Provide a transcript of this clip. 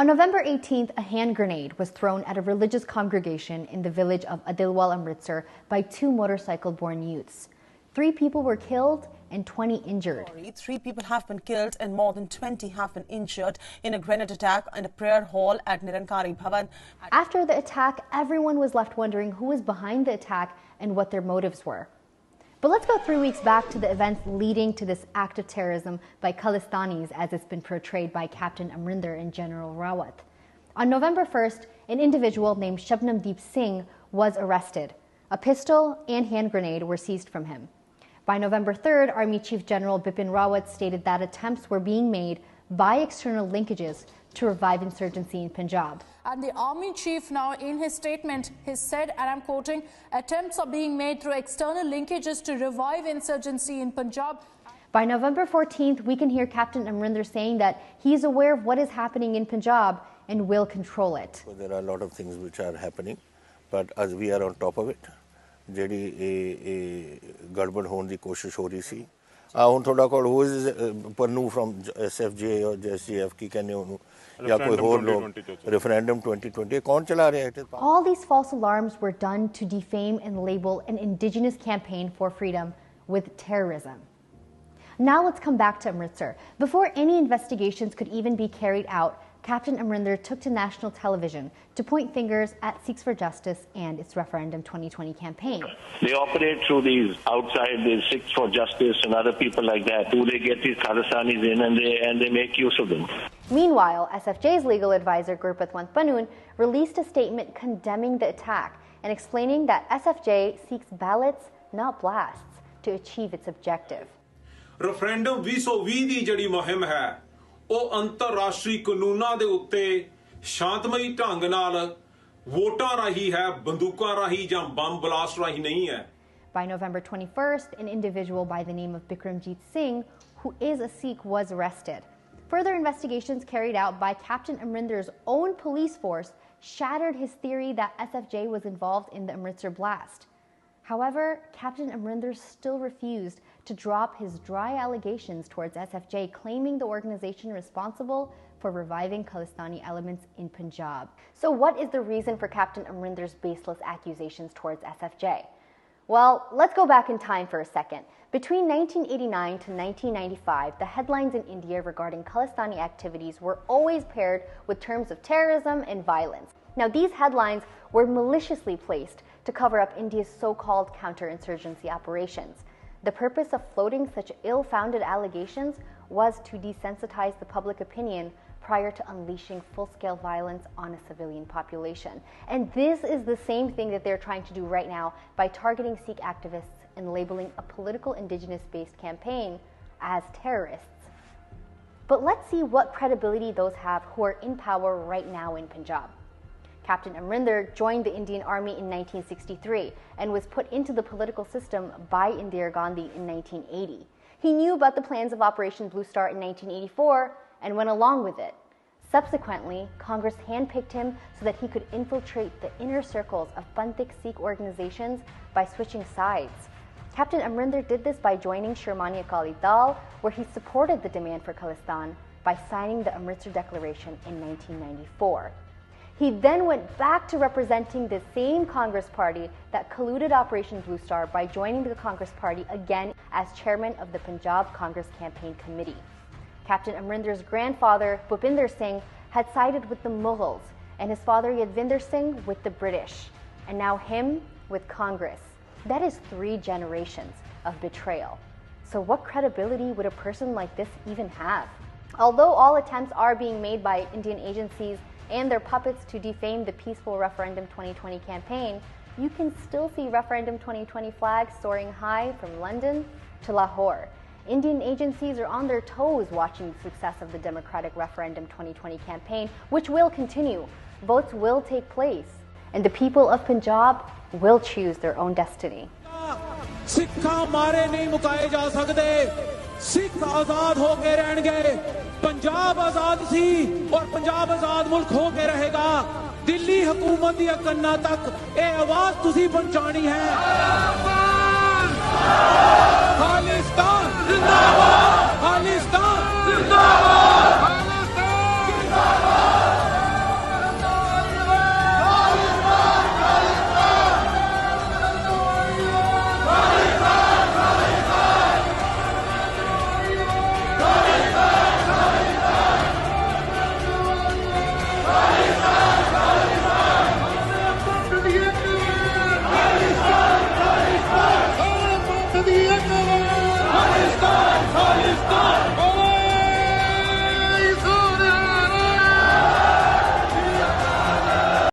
On November 18th, a hand grenade was thrown at a religious congregation in the village of Adilwal, Amritsar by two motorcycle-borne youths. 3 people were killed and 20 injured. 3 people have been killed and more than 20 have been injured in a grenade attack in a prayer hall at Nirankari Bhavan. After the attack, everyone was left wondering who was behind the attack and what their motives were. But let's go 3 weeks back to the events leading to this act of terrorism by Khalistanis, as it's been portrayed by Captain Amarinder and General Rawat. On November 1st, an individual named Shabnamdeep Singh was arrested. A pistol and hand grenade were seized from him. By November 3rd, Army Chief General Bipin Rawat stated that attempts were being made by external linkages to revive insurgency in Punjab. And the Army Chief now, in his statement, has said, and I'm quoting, attempts are being made through external linkages to revive insurgency in Punjab. By November 14th, we can hear Captain Amarinder saying that he's aware of what is happening in Punjab and will control it. So there are a lot of things which are happening, but as we are on top of it, ਜਿਹੜੀ ਗੜਬੜ ਹੋਣ ਦੀ ਕੋਸ਼ਿਸ਼ ਹੋ ਰਹੀ ਸੀ ਹੁਣ ਤੁਹਾਡਾ ਕੋਲ who is Pannu from SFJ or JSGF ਕੀ ਕਹਿੰਦੇ ਉਹਨੂੰ ਜਾਂ ਕੋਈ ਹੋਰ ਲੋਕ referendum 2020 ਕੌਣ ਚਲਾ ਰਿਹਾ ਹੈ? All these false alarms were done to defame and label an indigenous campaign for freedom with terrorism. Now let's come back to Amritsar. Before any investigations could even be carried out, Captain Amarinder took to national television to point fingers at Sikhs for Justice and its Referendum 2020 campaign. They operate through these outside, these Sikhs for Justice and other people like that, who they get these Khalistanis in and they make use of them. Meanwhile, SFJ's legal advisor, Gurpreet Pannu, released a statement condemning the attack and explaining that SFJ seeks ballots, not blasts, to achieve its objective. Referendum 2020 ਦੀ ਜਿਹੜੀ ਮੁਹਿੰਮ ਹੈ ਉਹ ਅੰਤਰਰਾਸ਼ਟਰੀ ਕਾਨੂੰਨਾਂ ਦੇ ਉੱਤੇ ਸ਼ਾਂਤਮਈ ਢੰਗ ਨਾਲ ਵੋਟਾਂ ਰਾਹੀਂ ਹੈ ਬੰਦੂਕਾਂ ਰਾਹੀਂ ਜਾਂ ਬੰਬ ਬਲਾਸਟ ਰਾਹੀਂ ਨਹੀਂ ਹੈ. By November 21st, an individual by the name of Bikramjit Singh, who is a Sikh, was arrested. Further investigations carried out by Captain Amarinder's own police force shattered his theory that SFJ was involved in the Amritsar blast. However, Captain Amarinder still refused to drop his dry allegations towards SFJ, claiming the organization responsible for reviving Khalistani elements in Punjab. So what is the reason for Captain Amarinder's baseless accusations towards SFJ? Well, let's go back in time for a second. Between 1989 to 1995, the headlines in India regarding Khalistani activities were always paired with terms of terrorism and violence. Now, these headlines were maliciously placed to cover up India's so-called counterinsurgency operations. The purpose of floating such ill-founded allegations was to desensitize the public opinion prior to unleashing full-scale violence on a civilian population. And this is the same thing that they're trying to do right now by targeting Sikh activists and labeling a political indigenous-based campaign as terrorists. But let's see what credibility those have who are in power right now in Punjab. Captain Amarinder joined the Indian Army in 1963 and was put into the political system by Indira Gandhi in 1980. He knew about the plans of Operation Blue Star in 1984 and went along with it. Subsequently, Congress handpicked him so that he could infiltrate the inner circles of Panthik Sikh organizations by switching sides. Captain Amarinder did this by joining Shirmani Akali Dal, where he supported the demand for Khalistan by signing the Amritsar Declaration in 1994. He then went back to representing the same Congress party that colluded Operation Blue Star by joining the Congress party again as chairman of the Punjab Congress Campaign Committee. Captain Amarinder's grandfather, Bhupinder Singh, had sided with the Mughals, and his father, Yadvinder Singh, with the British, and now him with Congress. That is 3 generations of betrayal. So what credibility would a person like this even have? Although all attempts are being made by Indian agencies and their puppets to defame the peaceful Referendum 2020 campaign, you can still see Referendum 2020 flags soaring high from London to Lahore. Indian agencies are on their toes watching the success of the democratic Referendum 2020 campaign, which will continue. Votes will take place, and the people of Punjab will choose their own destiny. Sikh आजाद होके रहणगे पंजाब आजाद सी और पंजाब आजाद मुल्क होके रहेगा दिल्ली हुकूमत दी कन्ना तक ए आवाज तुसी पहुंचानी है खालिस्तान जिंदाबाद खालिस्तान जिंदाबाद